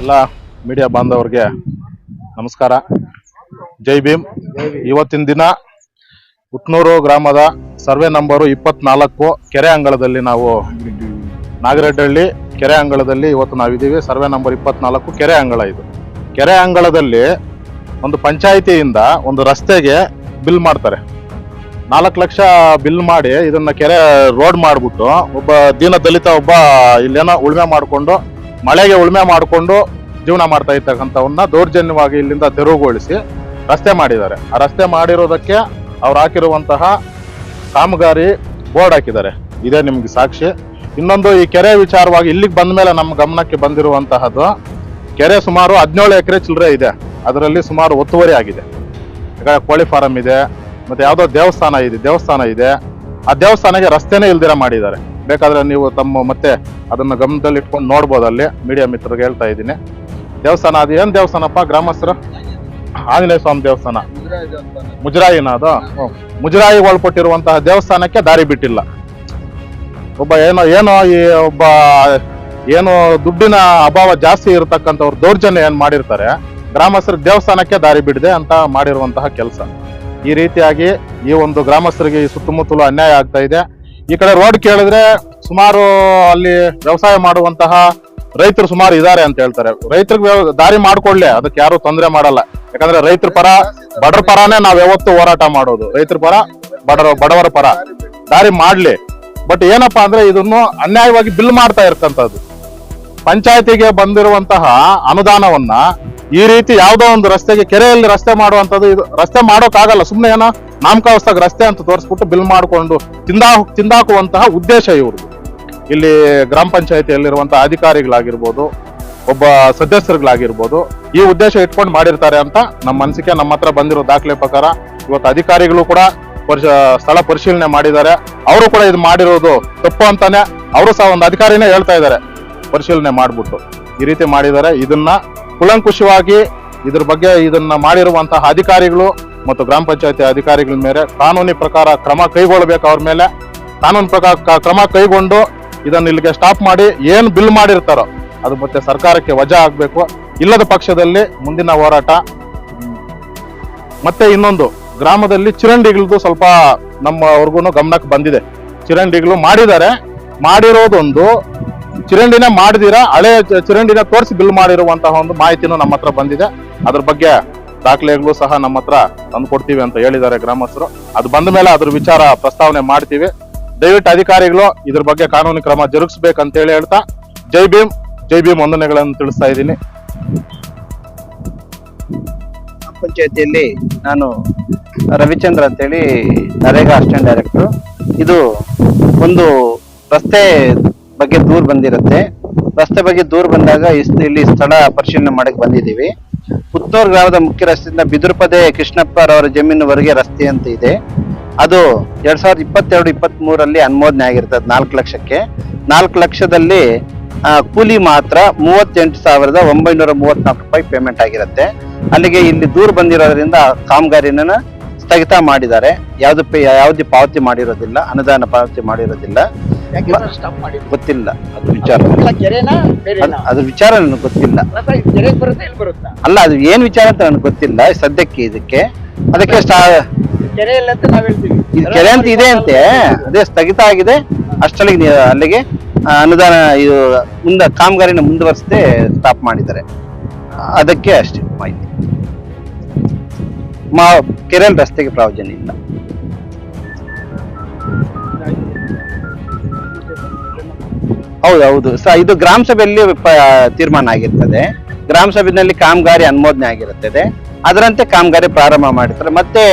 ಎಲ್ಲ ಮೀಡಿಯಾ ಬಾಂಧವರಿಗೆ ನಮಸ್ಕಾರ. ಜೈ ಭೀಮ್. ಇವತ್ತಿನ ದಿನ ಉಟ್ನೂರು ಗ್ರಾಮದ ಸರ್ವೆ ನಂಬರು 24 ಕೆರೆ ಅಂಗಳದಲ್ಲಿ ನಾವು ನಾಗರೆಡ್ಡಹಳ್ಳಿ ಕೆರೆ ಅಂಗಳದಲ್ಲಿ ಇವತ್ತು ನಾವಿದ್ದೀವಿ. ಸರ್ವೆ ನಂಬರ್ 24 ಕೆರೆ ಅಂಗಳ. ಇದು ಕೆರೆ ಅಂಗಳದಲ್ಲಿ ಒಂದು ಪಂಚಾಯಿತಿಯಿಂದ ಒಂದು ರಸ್ತೆಗೆ ಬಿಲ್ ಮಾಡ್ತಾರೆ. 4 ಲಕ್ಷ ಬಿಲ್ ಮಾಡಿ ಇದನ್ನ ಕೆರೆ ರೋಡ್ ಮಾಡ್ಬಿಟ್ಟು ಒಬ್ಬ ದೀನ ದಲಿತ ಒಬ್ಬ ಇಲ್ಲೇನೋ ಉಳ್ಮೆ ಮಾಡಿಕೊಂಡು ಮಳೆಗೆ ಉಳ್ಮೆ ಮಾಡಿಕೊಂಡು ಜೀವನ ಮಾಡ್ತಾ ಇರ್ತಕ್ಕಂಥವನ್ನ ದೌರ್ಜನ್ಯವಾಗಿ ಇಲ್ಲಿಂದ ತೆರವುಗೊಳಿಸಿ ರಸ್ತೆ ಮಾಡಿದ್ದಾರೆ. ಆ ರಸ್ತೆ ಮಾಡಿರೋದಕ್ಕೆ ಅವ್ರು ಹಾಕಿರುವಂತಹ ಕಾಮಗಾರಿ ಬೋರ್ಡ್ ಹಾಕಿದ್ದಾರೆ. ಇದೇ ನಿಮ್ಗೆ ಸಾಕ್ಷಿ. ಇನ್ನೊಂದು, ಈ ಕೆರೆ ವಿಚಾರವಾಗಿ ಇಲ್ಲಿಗೆ ಬಂದ ಮೇಲೆ ನಮ್ಮ ಗಮನಕ್ಕೆ ಬಂದಿರುವಂತಹದ್ದು, ಕೆರೆ ಸುಮಾರು 17 ಎಕರೆ ಚಿಲ್ಲರೆ ಇದೆ. ಅದರಲ್ಲಿ ಸುಮಾರು ಒತ್ತುವರಿ ಆಗಿದೆ. ಈಗ ಕೋಳಿ ಫಾರಂ ಇದೆ, ಮತ್ತೆ ಯಾವುದೋ ದೇವಸ್ಥಾನ ಇದೆ. ಆ ದೇವಸ್ಥಾನಕ್ಕೆ ರಸ್ತೆನೇ ಇಲ್ದಿರ ಮಾಡಿದ್ದಾರೆ. ಬೇಕಾದ್ರೆ ನೀವು ತಮ್ಮ ಮತ್ತೆ ಅದನ್ನ ಗಮನದಲ್ಲಿ ಇಟ್ಕೊಂಡು ನೋಡ್ಬೋದು. ಅಲ್ಲಿ ಮೀಡಿಯಾ ಮಿತ್ರರಿಗೆ ಹೇಳ್ತಾ ಇದ್ದೀನಿ. ದೇವಸ್ಥಾನ ಅದು ಏನ್ ದೇವಸ್ಥಾನಪ್ಪ? ಗ್ರಾಮಸ್ಥರು ಆಂಜನೇಯ ಸ್ವಾಮಿ ದೇವಸ್ಥಾನ, ಮುಜರಾಯಿನ ಅದು ಮುಜರಾಯಿ ಒಳಪಟ್ಟಿರುವಂತಹ ದೇವಸ್ಥಾನಕ್ಕೆ ದಾರಿ ಬಿಟ್ಟಿಲ್ಲ. ಒಬ್ಬ ಏನು ದುಡ್ಡಿನ ಅಭಾವ ಜಾಸ್ತಿ ಇರತಕ್ಕಂಥವ್ರು ದೌರ್ಜನ್ಯ ಏನ್ ಮಾಡಿರ್ತಾರೆ, ಗ್ರಾಮಸ್ಥರ ದೇವಸ್ಥಾನಕ್ಕೆ ದಾರಿ ಬಿಡದೆ ಅಂತ ಮಾಡಿರುವಂತಹ ಕೆಲಸ. ಈ ರೀತಿಯಾಗಿ ಈ ಒಂದು ಗ್ರಾಮಸ್ಥರಿಗೆ ಈ ಸುತ್ತಮುತ್ತಲು ಅನ್ಯಾಯ ಆಗ್ತಾ ಇದೆ. ಈ ಕಡೆ ರೋಡ್ ಕೇಳಿದ್ರೆ ಸುಮಾರು ಅಲ್ಲಿ ವ್ಯವಸಾಯ ಮಾಡುವಂತಹ ರೈತರು ಸುಮಾರು ಇದ್ದಾರೆ ಅಂತ ಹೇಳ್ತಾರೆ. ರೈತರಿಗೆ ದಾರಿ ಮಾಡ್ಕೊಡ್ಲಿ, ಅದಕ್ಕೆ ಯಾರು ತೊಂದರೆ ಮಾಡಲ್ಲ. ಯಾಕಂದ್ರೆ ರೈತರ ಪರ, ಬಡವರ ಪರಾನೇ ನಾವ್ ಯಾವತ್ತು ಹೋರಾಟ ಮಾಡೋದು. ರೈತರ ಪರ, ಬಡವರ ಪರ ದಾರಿ ಮಾಡ್ಲಿ. ಬಟ್ ಏನಪ್ಪಾ ಅಂದ್ರೆ ಇದನ್ನು ಅನ್ಯಾಯವಾಗಿ ಬಿಲ್ ಮಾಡ್ತಾ ಇರ್ತಕ್ಕಂಥದ್ದು. ಪಂಚಾಯತಿಗೆ ಬಂದಿರುವಂತಹ ಅನುದಾನವನ್ನ ಈ ರೀತಿ ಯಾವ್ದೋ ಒಂದು ರಸ್ತೆಗೆ, ಕೆರೆಯಲ್ಲಿ ರಸ್ತೆ ಮಾಡುವಂತದ್ದು, ಇದು ರಸ್ತೆ ಮಾಡೋಕ್ಕಾಗಲ್ಲ. ಸುಮ್ನೆ ಏನೋ ನಾಮಕಾವಸ್ಥಾಗ ರಸ್ತೆ ಅಂತ ತೋರಿಸ್ಬಿಟ್ಟು ಬಿಲ್ ಮಾಡಿಕೊಂಡು ತಿಂದಾಕುವಂತಹ ಉದ್ದೇಶ ಇವ್ರದ್ದು. ಇಲ್ಲಿ ಗ್ರಾಮ ಪಂಚಾಯತಿಯಲ್ಲಿರುವಂತಹ ಅಧಿಕಾರಿಗಳಾಗಿರ್ಬೋದು, ಒಬ್ಬ ಸದಸ್ಯರುಗಳಾಗಿರ್ಬೋದು, ಈ ಉದ್ದೇಶ ಇಟ್ಕೊಂಡು ಮಾಡಿರ್ತಾರೆ ಅಂತ ನಮ್ಮ ಅನಿಸಿಕೆ. ನಮ್ಮ ಹತ್ರ ಬಂದಿರೋ ದಾಖಲೆ ಪ್ರಕಾರ ಇವತ್ತು ಅಧಿಕಾರಿಗಳು ಕೂಡ ಸ್ಥಳ ಪರಿಶೀಲನೆ ಮಾಡಿದ್ದಾರೆ. ಅವರು ಕೂಡ ಇದು ಮಾಡಿರೋದು ತಪ್ಪು ಅಂತಾನೆ ಅವರು ಸಹ ಒಂದು ಅಧಿಕಾರಿನೇ ಹೇಳ್ತಾ ಇದ್ದಾರೆ. ಪರಿಶೀಲನೆ ಮಾಡ್ಬಿಟ್ಟು ಈ ರೀತಿ ಮಾಡಿದ್ದಾರೆ. ಇದನ್ನ ಕುಲಂಕುಷವಾಗಿ ಇದ್ರ ಬಗ್ಗೆ ಇದನ್ನ ಮಾಡಿರುವಂತಹ ಅಧಿಕಾರಿಗಳು ಮತ್ತು ಗ್ರಾಮ ಪಂಚಾಯತಿ ಅಧಿಕಾರಿಗಳ ಮೇಲೆ ಕಾನೂನಿ ಪ್ರಕಾರ ಕ್ರಮ ಕೈಗೊಳ್ಳಬೇಕು. ಅವ್ರ ಮೇಲೆ ಕಾನೂನು ಪ್ರಕಾರ ಕ್ರಮ ಕೈಗೊಂಡು ಇದನ್ನ ಇಲ್ಲಿಗೆ ಸ್ಟಾಪ್ ಮಾಡಿ ಏನ್ ಬಿಲ್ ಮಾಡಿರ್ತಾರೋ ಅದು ಮತ್ತೆ ಸರ್ಕಾರಕ್ಕೆ ವಜಾ ಆಗ್ಬೇಕು. ಇಲ್ಲದ ಪಕ್ಷದಲ್ಲಿ ಮುಂದಿನ ಹೋರಾಟ. ಮತ್ತೆ ಇನ್ನೊಂದು, ಗ್ರಾಮದಲ್ಲಿ ಚರಂಡಿಗಳದ್ದು ಸ್ವಲ್ಪ ನಮ್ಮವರೆಗೂ ಗಮನಕ್ಕೆ ಬಂದಿದೆ. ಚರಂಡಿಗಳು ಮಾಡಿದ್ದಾರೆ. ಮಾಡಿರೋದೊಂದು ಚರಂಡಿನೇ ಮಾಡಿದಿರಾ ಹಳೆ ಚರಂಡಿನ ತೋರಿಸಿ ಬಿಲ್ ಮಾಡಿರುವಂತಹ ಒಂದು ಮಾಹಿತಿನೂ ನಮ್ಮ ಹತ್ರ ಬಂದಿದೆ. ಅದ್ರ ಬಗ್ಗೆ ದಾಖಲೆಗಳು ಸಹ ನಮ್ಮ ಹತ್ರ ತಂದು ಕೊಡ್ತೀವಿ ಅಂತ ಹೇಳಿದ್ದಾರೆ ಗ್ರಾಮಸ್ಥರು. ಅದು ಬಂದ ಮೇಲೆ ಅದ್ರ ವಿಚಾರ ಪ್ರಸ್ತಾವನೆ ಮಾಡ್ತೀವಿ. ದಯವಿಟ್ಟು ಅಧಿಕಾರಿಗಳು ಇದ್ರ ಬಗ್ಗೆ ಕಾನೂನು ಕ್ರಮ ಜರುಗಿಸ್ಬೇಕಂತ ಹೇಳ್ತಾ ಜೈ ಭೀಮ್ ವಂದನೆಗಳನ್ನು ತಿಳಿಸ್ತಾ ಇದ್ದೀನಿ. ಪಂಚಾಯತಿಯಲ್ಲಿ ನಾನು ರವಿಚಂದ್ರ ಅಂತೇಳಿ ನರೇಗಾ ಅಸಿಸ್ಟೆಂಟ್ ಡೈರೆಕ್ಟರ್. ಇದು ಒಂದು ರಸ್ತೆ ಬಗ್ಗೆ ದೂರು ಬಂದಿರುತ್ತೆ. ರಸ್ತೆ ಬಗ್ಗೆ ದೂರು ಬಂದಾಗ ಇಲ್ಲಿ ಸ್ಥಳ ಪರಿಶೀಲನೆ ಮಾಡಕ್ ಬಂದಿದ್ದೀವಿ. ಪುತ್ತೂರು ಗ್ರಾಮದ ಮುಖ್ಯ ರಸ್ತೆಯಿಂದ ಬಿದುರುಪದೆ ಕೃಷ್ಣಪ್ಪರವರ ಜಮೀನುವರೆಗೆ ರಸ್ತೆ ಅಂತ ಇದೆ. ಅದು 2022-23 ಅನುಮೋದನೆ ಆಗಿರ್ತದೆ 4 ಲಕ್ಷಕ್ಕೆ. 4 ಲಕ್ಷದಲ್ಲಿ ಕೂಲಿ ಮಾತ್ರ 38,934 ರೂಪಾಯಿ ಪೇಮೆಂಟ್ ಆಗಿರುತ್ತೆ. ಅಲ್ಲಿಗೆ ಇಲ್ಲಿ ದೂರು ಬಂದಿರೋದ್ರಿಂದ ಕಾಮಗಾರಿನ ಸ್ಥಗಿತ ಮಾಡಿದ್ದಾರೆ. ಯಾವುದೇ ಪಾವತಿ ಮಾಡಿರೋದಿಲ್ಲ, ಅನುದಾನ ಪಾವತಿ ಮಾಡಿರೋದಿಲ್ಲ. ಗೊತ್ತಿಲ್ಲ ಅದು ವಿಚಾರ. ಅದ್ರ ವಿಚಾರ ನನಗೆ ಗೊತ್ತಿಲ್ಲ. ಅಲ್ಲ, ಅದು ಏನ್ ವಿಚಾರ ಅಂತ ನನಗೆ ಗೊತ್ತಿಲ್ಲ ಸದ್ಯಕ್ಕೆ. ಇದಕ್ಕೆ ಅದಕ್ಕೆ ಕೆರೆ ಅಂತ ಇದೆ ಅಂತೆ, ಅದೇ ಸ್ಥಗಿತ ಆಗಿದೆ. ಅಷ್ಟಲ್ಲಿಗೆ ಅಲ್ಲಿಗೆ ಅನುದಾನ ಇದು ಕಾಮಗಾರಿನ ಮುಂದುವರಿಸದೆ ಸ್ಟಾಪ್ ಮಾಡಿದ್ದಾರೆ. ಅದಕ್ಕೆ ಅಷ್ಟೇ ಮಾಹಿತಿ. ಕೆರೆಯಲ್ಲಿ ರಸ್ತೆಗೆ ಪ್ರಾಯೋಜನ ಇಲ್ಲ. ಹೌದು ಇದು ಗ್ರಾಮ ಸಭೆಯಲ್ಲಿ ತೀರ್ಮಾನ ಆಗಿರ್ತದೆ. ಗ್ರಾಮ ಸಭೆಯಲ್ಲಿ ಕಾಮಗಾರಿ ಅನುಮೋದನೆ ಆಗಿರುತ್ತದೆ. ಅದರಂತೆ ಕಾಮಗಾರಿ ಪ್ರಾರಂಭ ಮಾಡಿರ್ತಾರೆ. ಮತ್ತೆ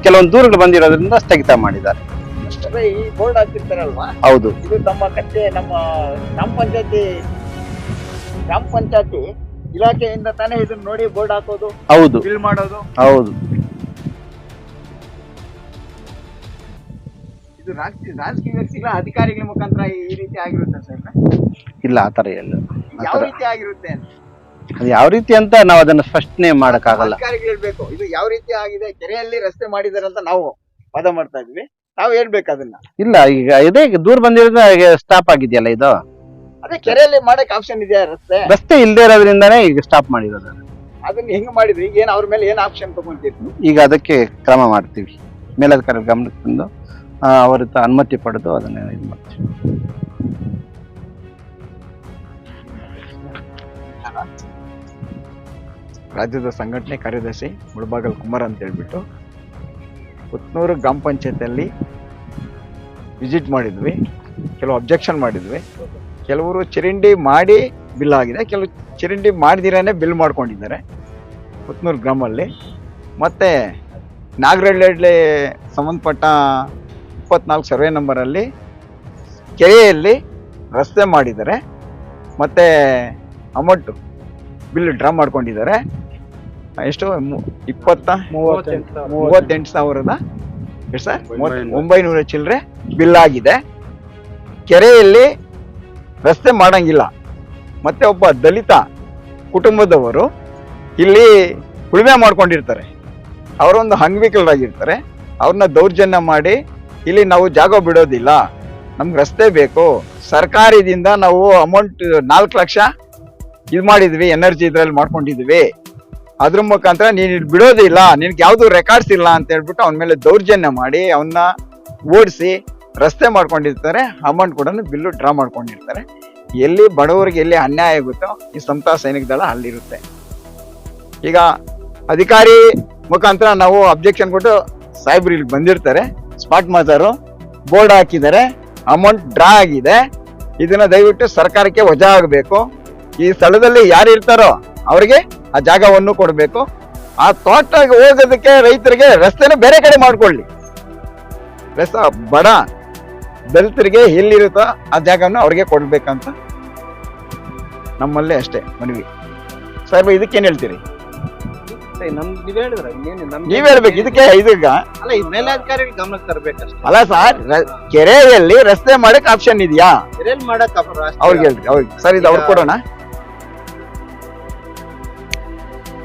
ಕೆಲವೊಂದು ದೂರುಗಳು ಬಂದಿರೋದ್ರಿಂದ ಸ್ಥಗಿತ ಮಾಡಿದ್ದಾರೆ. ಈ ಬೋರ್ಡ್ ಹಾಕಿರ್ತಾರಲ್ವಾ? ಹೌದು. ಇದು ನಮ್ಮ ಗ್ರಾಮ ಪಂಚಾಯತಿ ಇಲಾಖೆಯಿಂದ ತಾನೇ ಇದನ್ನ ನೋಡಿ ಬೋರ್ಡ್ ಹಾಕೋದು, ಹೌದು, ಬಿಲ್ ಮಾಡೋದು. ಹೌದು. ಇದು ರಾಜಕೀಯ ವ್ಯಕ್ತಿಗಳ ಅಧಿಕಾರಿಗಳ ಮುಖಾಂತರ ಈ ರೀತಿ ಆಗಿರುತ್ತೆ ಸರ್? ಇಲ್ಲ, ಆತರ ಇಲ್ಲ. ಯಾವ ರೀತಿ ಆಗಿರುತ್ತೆ ಅಂತ ಅದು ಯಾವ ರೀತಿ ಅಂತ ನಾವು ಅದನ್ನ ಸ್ಪಷ್ಟನೆ ಮಾಡಕ್ಕಾಗಲ್ಲ. ಅಧಿಕಾರಿಗಳು ಹೇಳ್ಬೇಕು ಇದು ಯಾವ ರೀತಿ ಆಗಿದೆ. ಕೆರೆಯಲ್ಲಿ ರಸ್ತೆ ಮಾಡಿದಾರೆ ಅಂತ ನಾವು ವಾದ ಮಾಡ್ತಾ ಇದ್ವಿ. ನಾವು ಹೇಳ್ಬೇಕು ಅದನ್ನ. ಇಲ್ಲ, ಈಗ ಇದೇ ದೂರ ಬಂದಿರೋದು ಸ್ಟಾಪ್ ಆಗಿದೆಯಲ್ಲ ಇದು. ಅದೇ ಕೆರೆಯಲ್ಲಿ ಮಾಡಕ್ ಆಪ್ಷನ್ ಇದೆಯಾ ರಸ್ತೆ? ರಸ್ತೆ ಇಲ್ಲದೆ ಇರೋದ್ರಿಂದಾನೇ ಈಗ ಸ್ಟಾಪ್ ಮಾಡಿರೋದು. ಅದನ್ನ ಹೆಂಗ್ ಮಾಡಿದ್ರಿ? ಈಗ ಏನ್ ಅವ್ರ ಮೇಲೆ ಏನ್ ಆಪ್ಷನ್ ತಗೊಂತೀರಿ? ಈಗ ಅದಕ್ಕೆ ಕ್ರಮ ಮಾಡ್ತೀವಿ, ಮೇಲಧಿಕಾರಿ ಗಮನಕ್ಕೆ ತಂದು ಅವರ ಅನುಮತಿ ಪಡೆದು ಅದನ್ನ ಇದು ಮಾಡ್ತೀವಿ. ರಾಜ್ಯದ ಸಂಘಟನೆ ಕಾರ್ಯದರ್ಶಿ ಮುಳಬಾಗಲ್ ಕುಮಾರ್ ಅಂತ ಹೇಳ್ಬಿಟ್ಟು ಪುತ್ನೂರು ಗ್ರಾಮ ಪಂಚಾಯತಿಯಲ್ಲಿ ವಿಸಿಟ್ ಮಾಡಿದ್ವಿ. ಕೆಲವು ಅಬ್ಜೆಕ್ಷನ್ ಮಾಡಿದ್ವಿ. ಕೆಲವರು ಚರಂಡಿ ಮಾಡಿ ಬಿಲ್ ಆಗಿದೆ, ಕೆಲವು ಚರಂಡಿ ಮಾಡಿದಿರಾನೆ ಬಿಲ್ ಮಾಡ್ಕೊಂಡಿದ್ದಾರೆ ಪುತ್ನೂರು ಗ್ರಾಮಲ್ಲಿ. ಮತ್ತೆ ನಾಗರಹಳ್ಳಿ ಸಂಬಂಧಪಟ್ಟ 24 ಸರ್ವೆ ನಂಬರಲ್ಲಿ ಕೆರೆಯಲ್ಲಿ ರಸ್ತೆ ಮಾಡಿದ್ದಾರೆ, ಮತ್ತೆ ಅಮೌಂಟ್ ಬಿಲ್ ಡ್ರಾ ಮಾಡ್ಕೊಂಡಿದ್ದಾರೆ. ಎಷ್ಟು 38,000 ಎಷ್ಟು ಸರ್? 900 ಚಿಲ್ಲರೆ ಬಿಲ್ ಆಗಿದೆ. ಕೆರೆಯಲ್ಲಿ ರಸ್ತೆ ಮಾಡಂಗಿಲ್ಲ. ಮತ್ತೆ ಒಬ್ಬ ದಲಿತ ಕುಟುಂಬದವರು ಇಲ್ಲಿ ಉಳುಮೆ ಮಾಡ್ಕೊಂಡಿರ್ತಾರೆ, ಅವರೊಂದು ಅಂಗವಿಕಲರಾಗಿರ್ತಾರೆ. ಅವ್ರನ್ನ ದೌರ್ಜನ್ಯ ಮಾಡಿ ಇಲ್ಲಿ ನಾವು ಜಾಗ ಬಿಡೋದಿಲ್ಲ, ನಮ್ಗೆ ರಸ್ತೆ ಬೇಕು, ಸರ್ಕಾರದಿಂದ ನಾವು ಅಮೌಂಟ್ 4 ಲಕ್ಷ ಇದು ಮಾಡಿದ್ವಿ, ಎನರ್ಜಿ ಇದ್ರಲ್ಲಿ ಮಾಡ್ಕೊಂಡಿದ್ವಿ, ಅದ್ರ ಮುಖಾಂತರ ನೀನ್ ಇಲ್ಲಿ ಬಿಡೋದಿಲ್ಲ, ನಿನ್ಗೆ ಯಾವ್ದು ರೆಕಾರ್ಡ್ಸ್ ಇಲ್ಲ ಅಂತ ಹೇಳ್ಬಿಟ್ಟು ಅವನ ಮೇಲೆ ದೌರ್ಜನ್ಯ ಮಾಡಿ ಅವನ್ನ ಓಡಿಸಿ ರಸ್ತೆ ಮಾಡ್ಕೊಂಡಿರ್ತಾರೆ. ಅಮೌಂಟ್ ಕೂಡ ಬಿಲ್ಲು ಡ್ರಾ ಮಾಡ್ಕೊಂಡಿರ್ತಾರೆ. ಎಲ್ಲಿ ಬಡವರಿಗೆ ಎಲ್ಲಿ ಅನ್ಯಾಯ ಆಗುತ್ತೋ ಈ ಸಮತಾ ಸೈನಿಕ ದಳ ಅಲ್ಲಿರುತ್ತೆ. ಈಗ ಅಧಿಕಾರಿ ಮುಖಾಂತರ ನಾವು ಅಬ್ಜೆಕ್ಷನ್ ಕೊಟ್ಟು ಸಾಹೇಬ್ರು ಇಲ್ಲಿ ಬಂದಿರ್ತಾರೆ, ಸ್ಪಾಟ್ ಮಾಸ್ಟರು ಬೋರ್ಡ್ ಹಾಕಿದ್ದಾರೆ, ಅಮೌಂಟ್ ಡ್ರಾ ಆಗಿದೆ, ಇದನ್ನ ದಯವಿಟ್ಟು ಸರ್ಕಾರಕ್ಕೆ ವಜಾ ಆಗಬೇಕು. ಈ ಸ್ಥಳದಲ್ಲಿ ಯಾರು ಇರ್ತಾರೋ ಅವ್ರಿಗೆ ಆ ಜಾಗವನ್ನು ಕೊಡಬೇಕು. ಆ ತೋಟಕ್ಕೆ ಹೋಗೋದಕ್ಕೆ ರೈತರಿಗೆ ರಸ್ತೆನ ಬೇರೆ ಕಡೆ ಮಾಡ್ಕೊಳ್ಳಿ. ರಸ್ತೆ ಬಡ ದಲಿತರಿಗೆ ಎಲ್ಲಿರುತ್ತೋ ಆ ಜಾಗವನ್ನು ಅವ್ರಿಗೆ ಕೊಡ್ಬೇಕಂತ ನಮ್ಮಲ್ಲೇ ಅಷ್ಟೇ ಮನವಿ. ಸಾಹೇಬ್ ಇದಕ್ಕೇನ್ ಹೇಳ್ತೀರಿ? ನೀವ್ ಹೇಳ್ಬೇಕು ಇದಕ್ಕೆ. ಇದೀಗ ಮೇಲಧಿಕಾರಿ ಗಮನಕ್ಕೆ ತರಬೇಕಷ್ಟೇ. ಅಲ್ಲ ಸರ್, ಕೆರೆಯಲ್ಲಿ ರಸ್ತೆ ಮಾಡಕ್ ಆಪ್ಷನ್ ಇದೆಯಾ? ಮಾಡಕ್ ಅವ್ರಿಗೆ ಹೇಳ್ರಿ, ಅವ್ರಿಗೆ ಸರ್ ಇದು ಅವ್ರು ಕೊಡೋಣ.